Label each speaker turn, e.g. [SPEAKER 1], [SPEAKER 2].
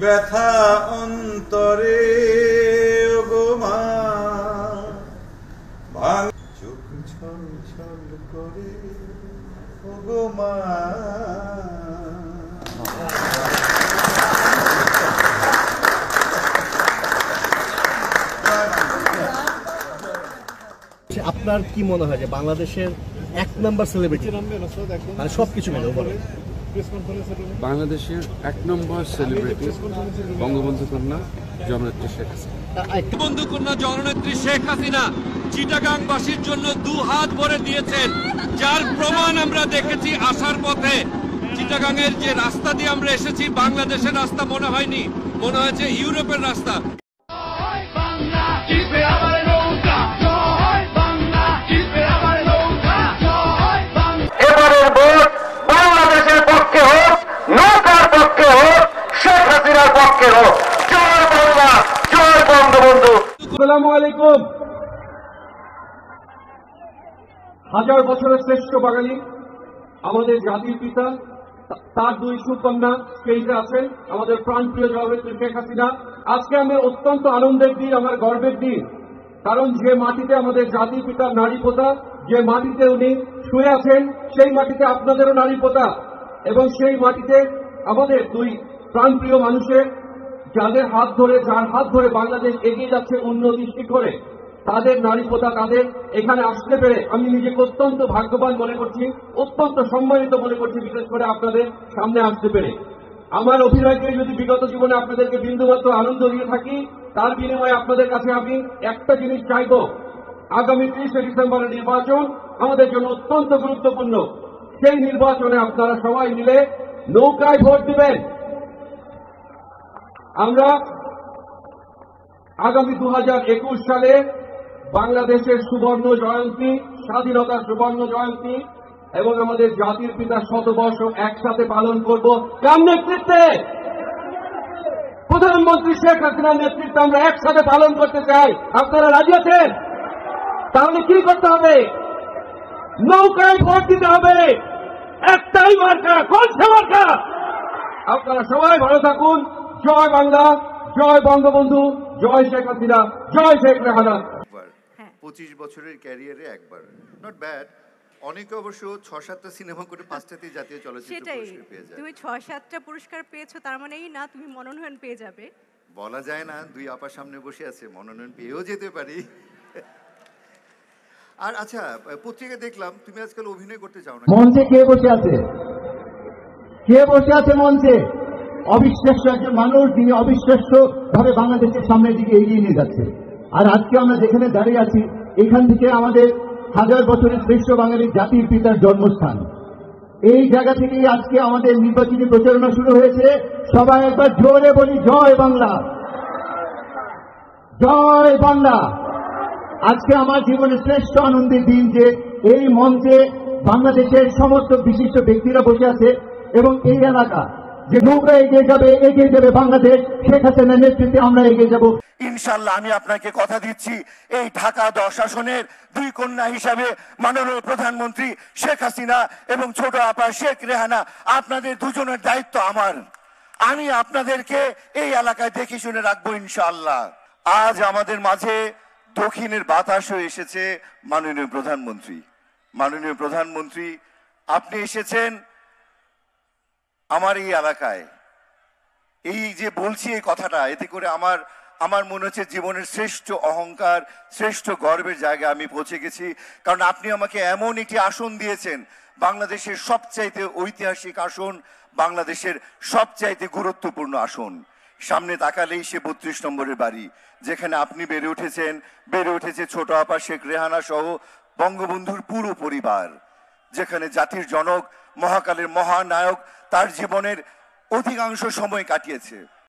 [SPEAKER 1] ব্যথা অন্তরে গো মা, ভাঙ চোখ ছল ছল করে গো মা।
[SPEAKER 2] আপনার কি মনে হয় যে বাংলাদেশের এক নম্বর সেলিব্রিটি মানে সবকিছু মিলে
[SPEAKER 3] বাংলাদেশের এক নম্বর সেলিব্রিটি বঙ্গবন্ধু কন্যা জননেত্রী শেখ হাসিনা।
[SPEAKER 4] বঙ্গবন্ধু কন্যা জননেত্রী শেখ হাসিনা চিটাগাংবাসীর জন্য 2 হাত ভরে দিয়েছেন, যার প্রমাণ আমরা দেখেছি আসার পথে। চিটাগাংয়ের যে রাস্তা দিয়ে আমরা এসেছি, বাংলাদেশের রাস্তা মনে হয়নি, মনে হয়েছে ইউরোপের রাস্তা।
[SPEAKER 5] এবারের ভোট বাংলাদেশের পক্ষে হোক, নৌকার পক্ষে হোক, শেখ হাসিনার পক্ষে হোক। জয় বাংলা, জয় বঙ্গবন্ধু।
[SPEAKER 6] আসসালামু আলাইকুম। হাজার বছরের শ্রেষ্ঠ বাঙালি, আমাদের জাতির পিতা, তার 2 সুকন্যা স্টেজে আছেন, আমাদের প্রাণপ্রিয় জননেত্রী শেখ হাসিনা। আজকে আমার অত্যন্ত আনন্দের দিন, আমার গর্বের দিন, কারণ যে মাটিতে আমাদের জাতির পিতার নারী পোতা, যে মাটিতে উনি শুয়ে আছেন, সেই মাটিতে আপনাদেরও নারী পোতা, এবং সেই মাটিতে আমাদের 2 প্রাণপ্রিয় মানুষের যার হাত ধরে বাংলাদেশ এগিয়ে যাচ্ছে উন্নতি শিখরে, তাদের নারী পোতা, তাদের এখানে আসতে পেরে আমি নিজেকে অত্যন্ত ভাগ্যবান মনে করছি, অত্যন্ত সম্মানিত মনে করছি, বিশেষ করে আপনাদের সামনে আসতে পেরে। আমার অভিনয়কে যদি বিগত জীবনে আপনাদেরকে বিন্দুমাত্র আনন্দ দিয়ে থাকি, তার বিনিময়ে আপনাদের কাছে আমি একটা জিনিস চাইব, আগামী 30 ডিসেম্বরের নির্বাচন আমাদের জন্য অত্যন্ত গুরুত্বপূর্ণ। সেই নির্বাচনে আপনারা সবাই মিলে নৌকায় ভোট দিবেন। আমরা আগামী 2021 সালে বাংলাদেশের সুবর্ণ জয়ন্তী, স্বাধীনতার সুবর্ণ জয়ন্তী এবং আমাদের জাতির পিতার শতবর্ষ একসাথে পালন করব। কার নেতৃত্বে? প্রধানমন্ত্রী শেখ হাসিনার নেতৃত্বে আমরা একসাথে পালন করতে চাই। আপনারা রাজি আছেন? তাহলে কি করতে হবে? নৌকায় ভোট দিতে হবে। একটাই মার্কা, কোনটা মার্কা? আপনারা সবাই ভালো থাকুন। জয় বাংলা, জয় বঙ্গবন্ধু, জয় শেখ হাসিনা, জয় শেখ রেহানা।
[SPEAKER 7] 25 বছরের ক্যারিয়ারে একবার, নট ব্যাড। অনেকে অবশ্য 6-7টা সিনেমা করে 5টাতেই জাতীয় চলচ্চিত্র পুরস্কার পেয়ে যায়।
[SPEAKER 8] তুমি 6-7টা পুরস্কার পেয়েছো, তার মানে এই না তুমি মনোনয়ন পেয়ে যাবে।
[SPEAKER 7] বলা যায় না, 2 আপা সামনে বসে আছে, মনোনয়ন পেয়েও যেতে পারি। আর আচ্ছা, পত্রিকা দেখলাম তুমি আজকাল অভিনয় করতে চাও না।
[SPEAKER 9] মঞ্চে কে বসে আছে? কে বসে আছে মঞ্চে? অবিশ্বাস্য একজন মানুষ, যিনি অবিশ্বাস্য ভাবে বাংলাদেশের সামনের দিকে এগিয়ে নিয়ে যাচ্ছে। আর আজকে আমরা যেখানে দাঁড়িয়ে আছি, এখান থেকে আমাদের হাজার বছরের শ্রেষ্ঠ বাঙালির জাতির পিতার জন্মস্থান। এই জায়গা থেকেই আজকে আমাদের নির্বাচনী প্রচারণা শুরু হয়েছে। সবাই একবার জোরে বলি, জয় বাংলা, জয় বাংলা। আজকে আমার জীবনের শ্রেষ্ঠ আনন্দের দিন যে এই মঞ্চে বাংলাদেশের সমস্ত বিশিষ্ট ব্যক্তিরা বসে আছে, এবং এই এলাকা যে নৌকা এগিয়ে যাবে বাংলাদেশ, শেখ হাসিনার নেতৃত্বে আমরা এগিয়ে যাব
[SPEAKER 5] ইনশাআল্লাহ। আমি আপনাকে কথা দিচ্ছি, এই ঢাকা 10 আসনের 2 কন্যা হিসাবে মাননীয় প্রধানমন্ত্রী শেখ হাসিনা এবং ছোট আপা শেখ রেহানা, আপনাদের দুজনের দায়িত্ব আমার। আমি আপনাদেরকে এই এলাকায় দেখে শুনে রাখবো ইনশাআল্লাহ। আজ আমাদের মাঝে দক্ষিণের বাতাস হয়ে এসেছে মাননীয় প্রধানমন্ত্রী। মাননীয় প্রধানমন্ত্রী, আপনি এসেছেন আমার এই এলাকায়। এই যে বলছি এই কথাটা, এতে করে আমার মনে হচ্ছে জীবনের শ্রেষ্ঠ অহংকার, শ্রেষ্ঠ গর্বের জায়গায় আমি পৌঁছে গেছি। কারণ আপনি আমাকে এমন একটি আসন দিয়েছেন, বাংলাদেশের সবচাইতে ঐতিহাসিক আসন, বাংলাদেশের সবচাইতে গুরুত্বপূর্ণ আসন। সামনে তাকালেই সে 32 নম্বরের বাড়ি, যেখানে আপনি বেড়ে উঠেছে ছোট আপা শেখ রেহানা সহ বঙ্গবন্ধুর পুরো পরিবার, যেখানে জাতির জনক, মহাকালের মহানায়ক তার জীবনের অধিকাংশ সময় কাটিয়েছে।